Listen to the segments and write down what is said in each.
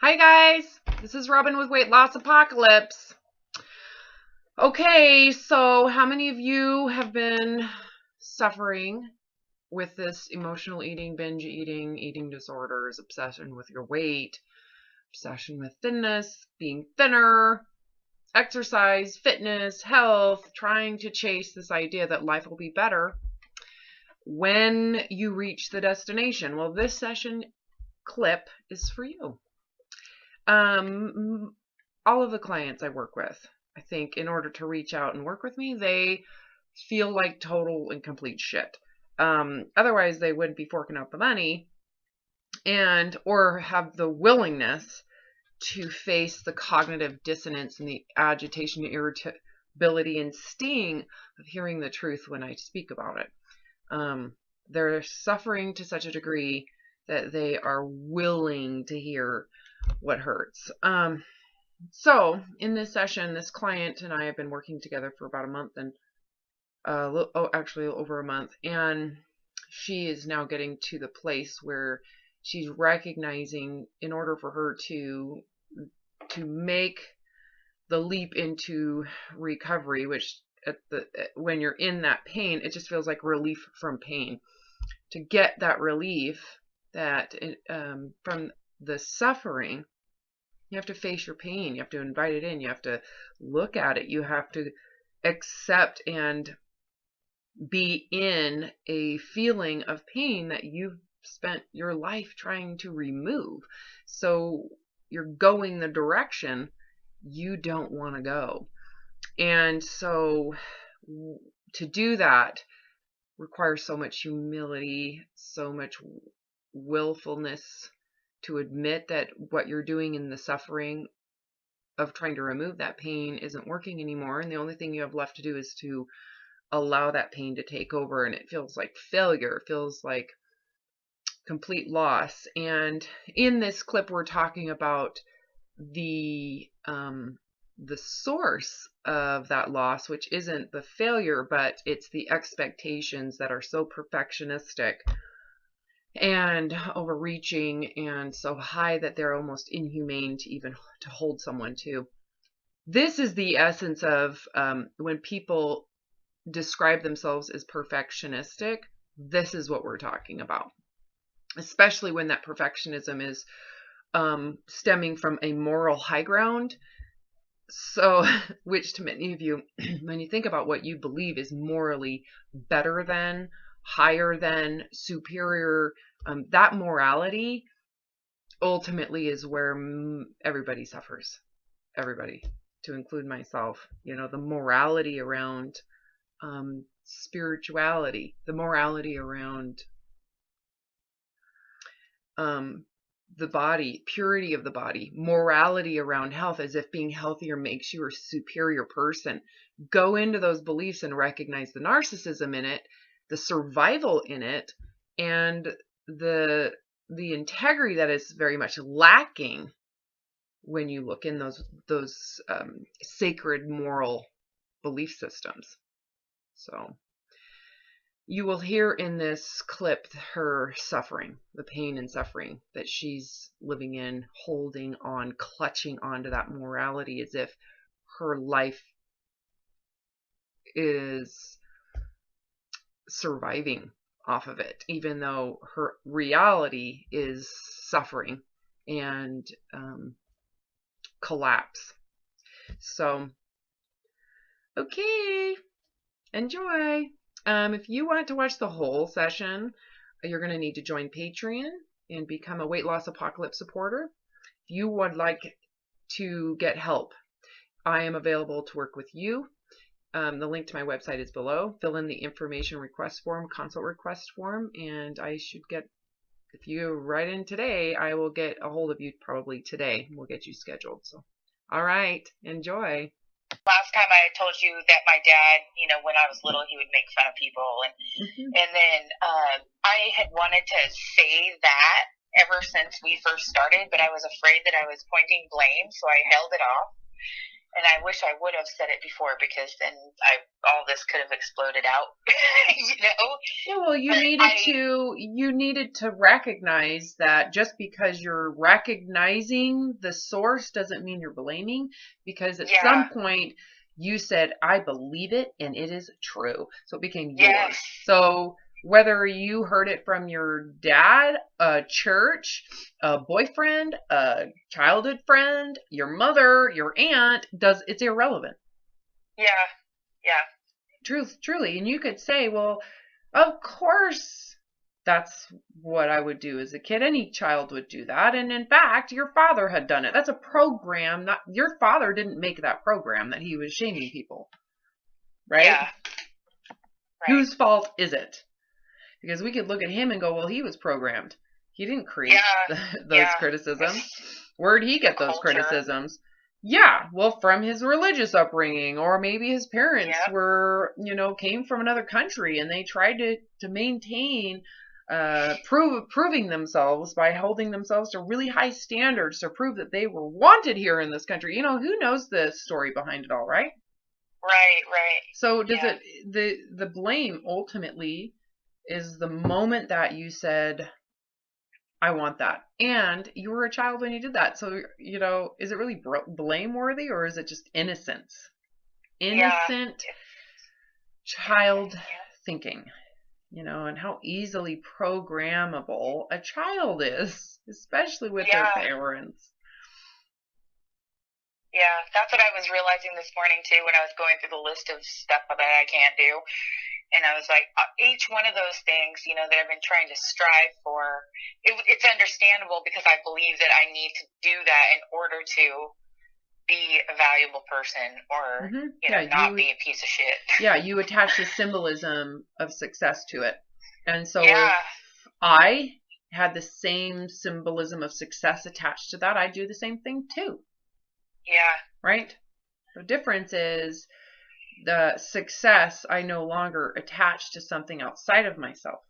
Hi guys, this is Robin with Weight Loss Apocalypse. Okay, so how many of you have been suffering with this emotional eating, binge eating, eating disorders, obsession with your weight, obsession with thinness, being thinner, exercise, fitness, health, trying to chase this idea that life will be better when you reach the destination? Well, this session clip is for you. All of the clients I work with, I think in order to reach out and work with me, they feel like total and complete shit. Otherwise they wouldn't be forking out the money or have the willingness to face the cognitive dissonance and the agitation, irritability, and sting of hearing the truth when I speak about it. They're suffering to such a degree that they are willing to hear what hurts. So in this session, this client and I have been working together for about a month and actually over a month, and she is now getting to the place where she's recognizing, in order for her to make the leap into recovery, which when you're in that pain, it just feels like relief from pain. To get that relief from the suffering, you have to face your pain. You have to invite it in. You have to look at it. You have to accept and be in a feeling of pain that you've spent your life trying to remove. So you're going the direction you don't want to go. And so to do that requires so much humility, so much willfulness to admit that what you're doing in the suffering of trying to remove that pain isn't working anymore. And the only thing you have left to do is to allow that pain to take over. And it feels like failure. It feels like complete loss. And in this clip, we're talking about the source of that loss, which isn't the failure, but it's the expectations that are so perfectionistic and overreaching and so high that they're almost inhumane to even to hold someone to. This is the essence of when people describe themselves as perfectionistic. This is what we're talking about, especially when that perfectionism is stemming from a moral high ground. So, which to many of you, when you think about what you believe is morally better than, higher than, superior, that morality ultimately is where everybody suffers. Everybody, to include myself. You know, the morality around spirituality, the morality around the body, purity of the body, morality around health, as if being healthier makes you a superior person. Go into those beliefs and recognize the narcissism in it, the survival in it, and the integrity that is very much lacking when you look in those sacred moral belief systems. So you will hear in this clip her suffering, the pain and suffering that she's living in, holding on, clutching onto that morality as if her life is surviving off of it, even though her reality is suffering and collapse. So, okay, enjoy. If you want to watch the whole session, you're going to need to join Patreon and become a Weight Loss Apocalypse supporter. If you would like to get help, I am available to work with you. The link to my website is below. Fill in the information request form, consult request form, and I should get, if you write in today, I will get a hold of you probably today. We'll get you scheduled. So, all right, enjoy. Last time I told you that my dad, when I was little, he would make fun of people, and then I had wanted to say that ever since we first started, but I was afraid that I was pointing blame, so I held it off. And I wish I would have said it before, because then all this could have exploded out, you know? Yeah, well, But you needed to recognize that just because you're recognizing the source doesn't mean you're blaming, because at yeah, some point you said, I believe it and it is true. So it became yours. yes, So whether you heard it from your dad, a church, a boyfriend, a childhood friend, your mother, your aunt, it's irrelevant. yeah, yeah, Truly. And you could say, well, of course, that's what I would do as a kid. Any child would do that. And in fact, your father had done it. That's a program. Not your father didn't make that program that he was shaming people, right? yeah, right, Whose fault is it? Because we could look at him and go, well, he was programmed. He didn't create yeah, those yeah. criticisms. It's Where'd he the get those culture. criticisms? Yeah, well, from his religious upbringing, or maybe his parents Yep, were, came from another country and they tried to maintain, proving themselves by holding themselves to really high standards to prove that they were wanted here in this country. Who knows the story behind it all, right? right, right. So does Yeah, it, the blame ultimately is the moment that you said, I want that. And you were a child when you did that. So, is it really blameworthy or is it just innocence? yeah, Innocent child yeah, thinking, and how easily programmable a child is, especially with their yeah. parents. Yeah, that's what I was realizing this morning too when I was going through the list of stuff that I can't do. And I was like, each one of those things, that I've been trying to strive for, it's understandable because I believe that I need to do that in order to be a valuable person, or, Yeah, not be a piece of shit. Yeah, you attach the symbolism of success to it. And so if Yeah, I had the same symbolism of success attached to that, I'd do the same thing too, yeah, right? The difference is the success I no longer attach to something outside of myself,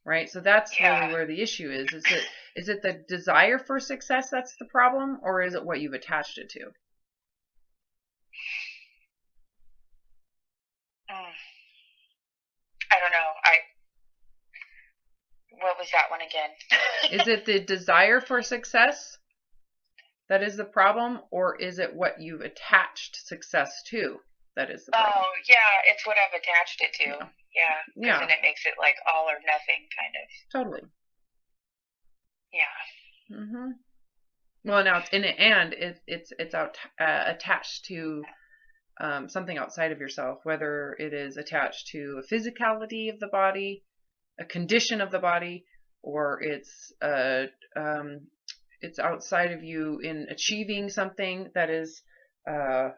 right? So that's really yeah. where the issue is. Is it the desire for success that's the problem, or is it what you've attached it to? Mm, I don't know. What was that one again? Is it the desire for success that is the problem, or is it what you've attached success to that is the problem? Oh, yeah, it's what I've attached it to. Yeah. Yeah, because Yeah, then it makes it like all or nothing kind of. totally. Yeah, Well, now it's out attached to something outside of yourself, whether it is attached to a physicality of the body, a condition of the body, or it's outside of you in achieving something that is uh,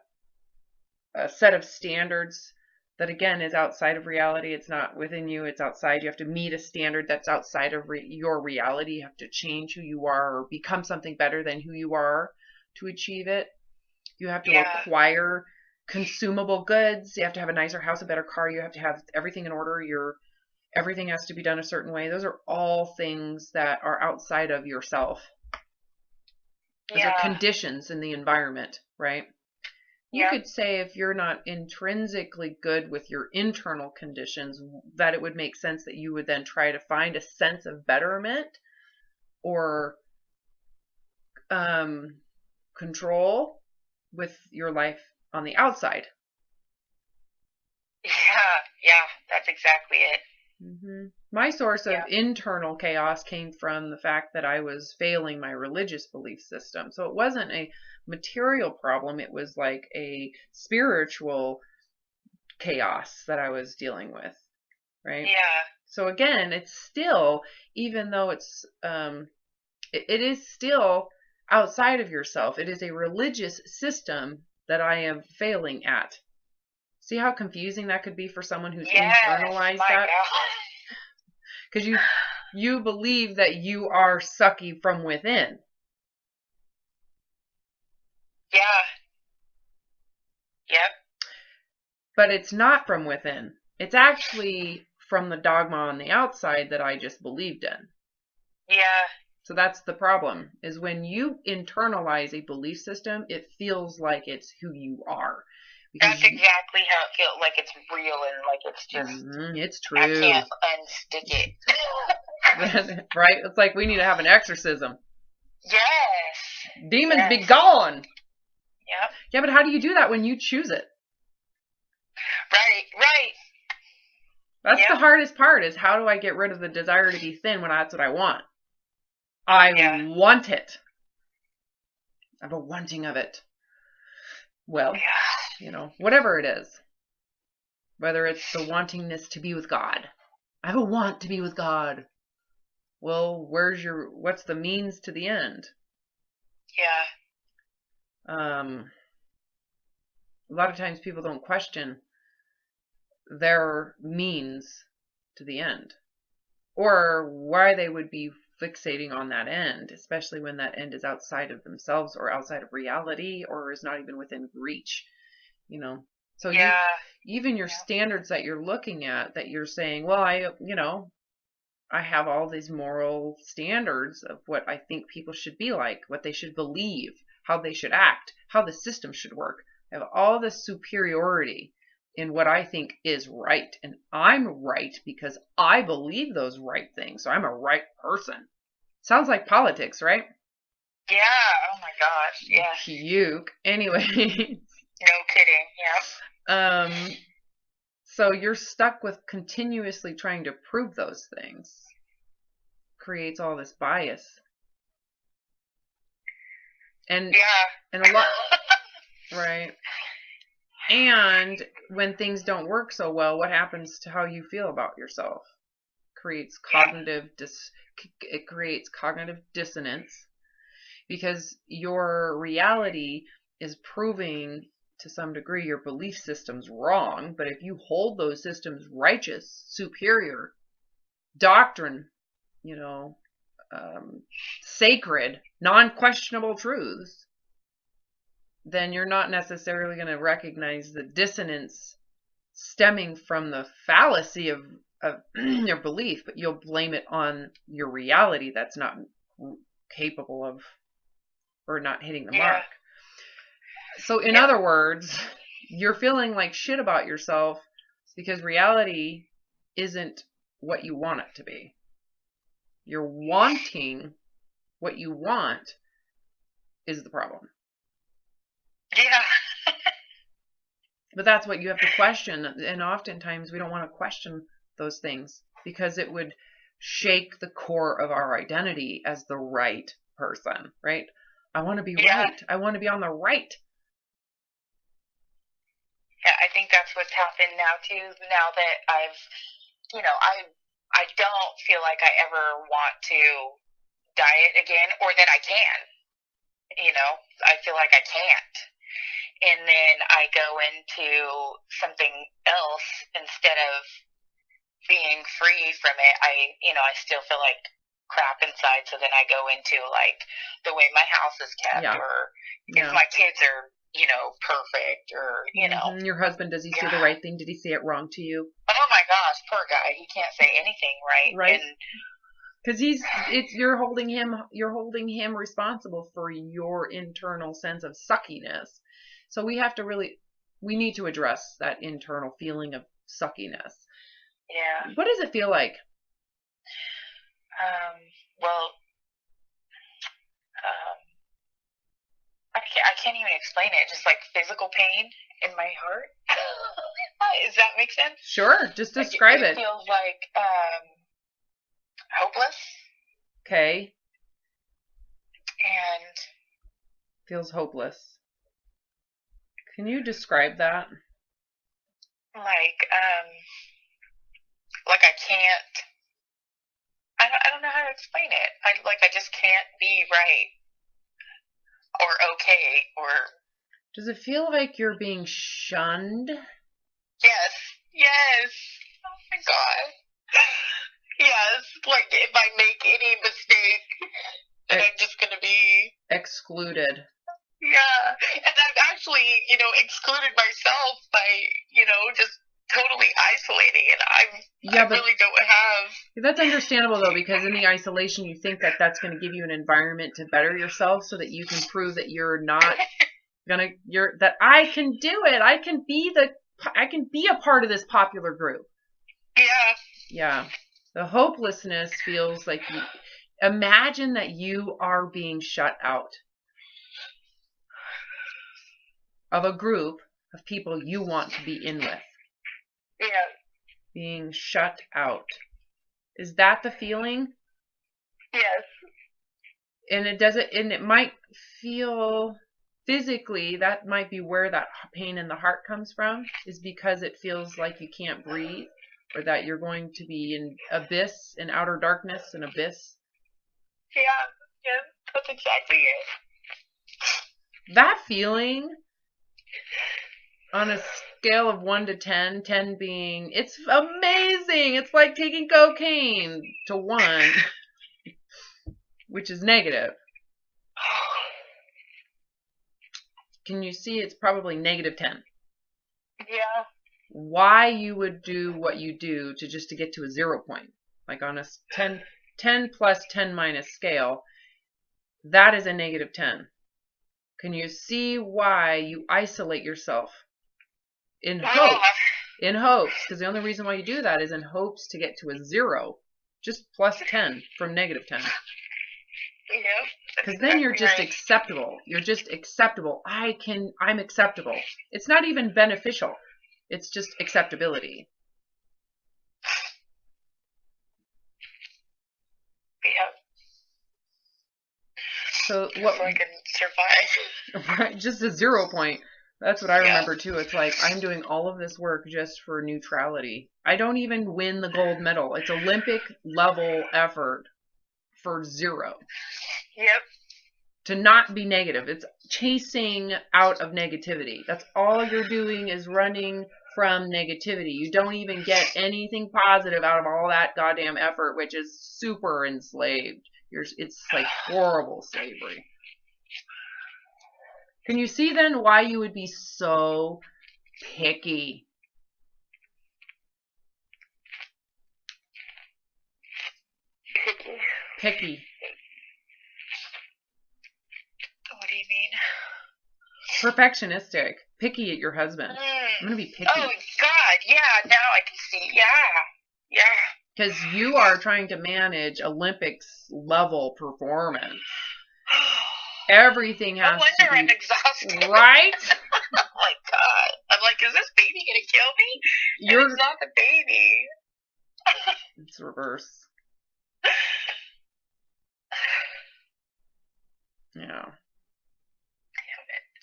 a set of standards that again is outside of reality. It's not within you, it's outside. You have to meet a standard that's outside of your reality. You have to change who you are or become something better than who you are to achieve it. You have to yeah, acquire consumable goods. You have to have a nicer house, a better car. You have to have everything in order. Everything has to be done a certain way. Those are all things that are outside of yourself. Those are yeah, conditions in the environment, right? You yeah, could say if you're not intrinsically good with your internal conditions, that it would make sense that you would then try to find a sense of betterment or control with your life on the outside. yeah, yeah. That's exactly it. My source of Yeah, internal chaos came from the fact that I was failing my religious belief system. So it wasn't a material problem, it was like a spiritual chaos that I was dealing with, right? yeah, So again, it's still, even though it is still outside of yourself. It is a religious system that I am failing at. See how confusing that could be for someone who's yes. internalized My that? God. Because you believe that you are sucky from within. Yeah. Yep. But it's not from within. It's actually from the dogma on the outside that I just believed in. Yeah. So that's the problem, is when you internalize a belief system, it feels like it's who you are. That's exactly how it feels, like it's real and like it's just, it's I true. can't unstick it. Right? It's like we need to have an exorcism. Yes. Demons be gone. Yep. Yeah, but how do you do that when you choose it? Right. That's the hardest part, is how do I get rid of the desire to be thin when that's what I want? I want it. I have a wanting of it. Well, whatever it is. Whether it's the wantingness to be with God. I have a want to be with God. Well, what's the means to the end? Yeah. A lot of times people don't question their means to the end, or why they would be fixating on that end, especially when that end is outside of themselves or outside of reality or is not even within reach, So even your standards that you're looking at, that you're saying, well, I have all these moral standards of what I think people should be like, what they should believe, how they should act, how the system should work. I have all this superiority in what I think is right. And I'm right because I believe those right things. So I'm a right person. Sounds like politics, right? Yeah. Oh my gosh. Yeah. Puke. Anyway. No kidding. Yeah. So you're stuck with continuously trying to prove those things. Creates all this bias. And a lot, right? And when things don't work so well, what happens to how you feel about yourself? It creates cognitive dissonance, because your reality is proving to some degree your belief system's wrong. But if you hold those systems righteous, superior, doctrine, sacred, non-questionable truths, then you're not necessarily going to recognize the dissonance stemming from the fallacy of your belief, but you'll blame it on your reality that's not capable of, or not hitting the mark. So in other words, you're feeling like shit about yourself because reality isn't what you want it to be. You're wanting what you want is the problem. Yeah. But that's what you have to question. And oftentimes we don't want to question those things because it would shake the core of our identity as the right person, right? I want to be right. I want to be on the right. Yeah, I think that's what's happened now too. Now that I've, I don't feel like I ever want to diet again, or that I can. I feel like I can't. And then I go into something else instead of being free from it. I still feel like crap inside. So then I go into like the way my house is kept, or if my kids are, perfect, or, Your husband, does he say the right thing? Did he say it wrong to you? Oh my gosh, poor guy. He can't say anything right. Right. Because you're holding him responsible for your internal sense of suckiness. So we need to address that internal feeling of suckiness. Yeah. What does it feel like? I can't even explain it. Just like physical pain in my heart. Does that make sense? Sure. Just describe it. It feels like hopeless. Okay. And feels hopeless. Can you describe that? Like I can't. I don't know how to explain it. I just can't be right or okay, or. Does it feel like you're being shunned? Yes. Oh my God. Yes, like if I make any mistake, then I'm just gonna be excluded. Yeah, and I've actually, excluded myself by, just totally isolating, and I really don't have. That's understandable though, because in the isolation, you think that that's going to give you an environment to better yourself, so that you can prove that you're not that I can do it. I can be a part of this popular group. Yeah. Yeah. The hopelessness feels like imagine that you are being shut out of a group of people you want to be in with. Yeah. Being shut out. Is that the feeling? Yes. And it might feel physically, that might be where that pain in the heart comes from, is because it feels like you can't breathe, or that you're going to be in outer darkness, an abyss. Yeah, that's exactly it. That feeling, on a scale of 1 to 10, 10 being, it's amazing. It's like taking cocaine, to 1, which is negative. Can you see it's probably negative 10? Yeah. Why you would do what you do to get to a 0 point, like on a 10 plus 10 minus scale, that is a negative 10. Can you see why you isolate yourself in hopes? In hopes, because the only reason why you do that is in hopes to get to a 0, just plus 10 from negative 10. Yep. Because then you're just acceptable. You're just acceptable. I'm acceptable. It's not even beneficial. It's just acceptability. Yep. So what? So I can survive. Right, just a 0 point. That's what I remember too. It's like, I'm doing all of this work just for neutrality. I don't even win the gold medal. It's Olympic level effort for 0. Yep. To not be negative. It's chasing out of negativity. That's all you're doing, is running from negativity. You don't even get anything positive out of all that goddamn effort, which is super enslaved. It's like horrible slavery. Can you see then why you would be so picky? Picky. What do you mean? Perfectionistic. Picky at your husband. I'm going to be picky. Oh, God. Yeah, now I can see. Yeah. Because you are trying to manage Olympics level performance. Everything has to be. No wonder I'm exhausted. Right? Oh my God. I'm like, is this baby gonna kill me? And it's not the baby. It's reverse. Yeah.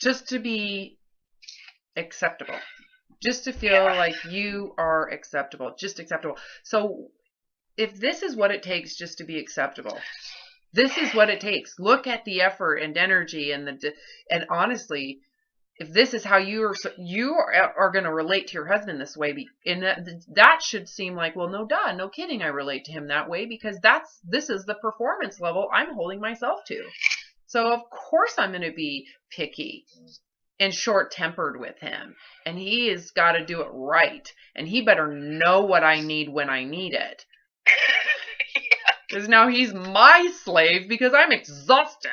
Just to be acceptable. Just to feel like you are acceptable. Just acceptable. So if this is what it takes just to be acceptable, this is what it takes. Look at the effort and energy and honestly, if this is how you are going to relate to your husband this way, and that should seem like, well, no kidding, I relate to him that way, because this is the performance level I'm holding myself to. So of course I'm going to be picky and short-tempered with him, and he has got to do it right, and he better know what I need when I need it. Because now he's my slave because I'm exhausted.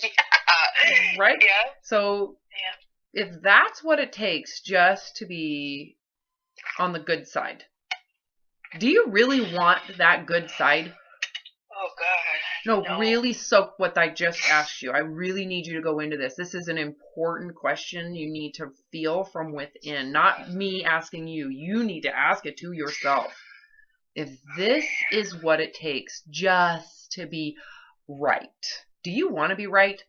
Yeah. Right? Yeah. So if that's what it takes just to be on the good side, do you really want that good side? Oh, God. No, really soak what I just asked you. I really need you to go into this. This is an important question you need to feel from within, not me asking you. You need to ask it to yourself. If this is what it takes just to be right, do you want to be right?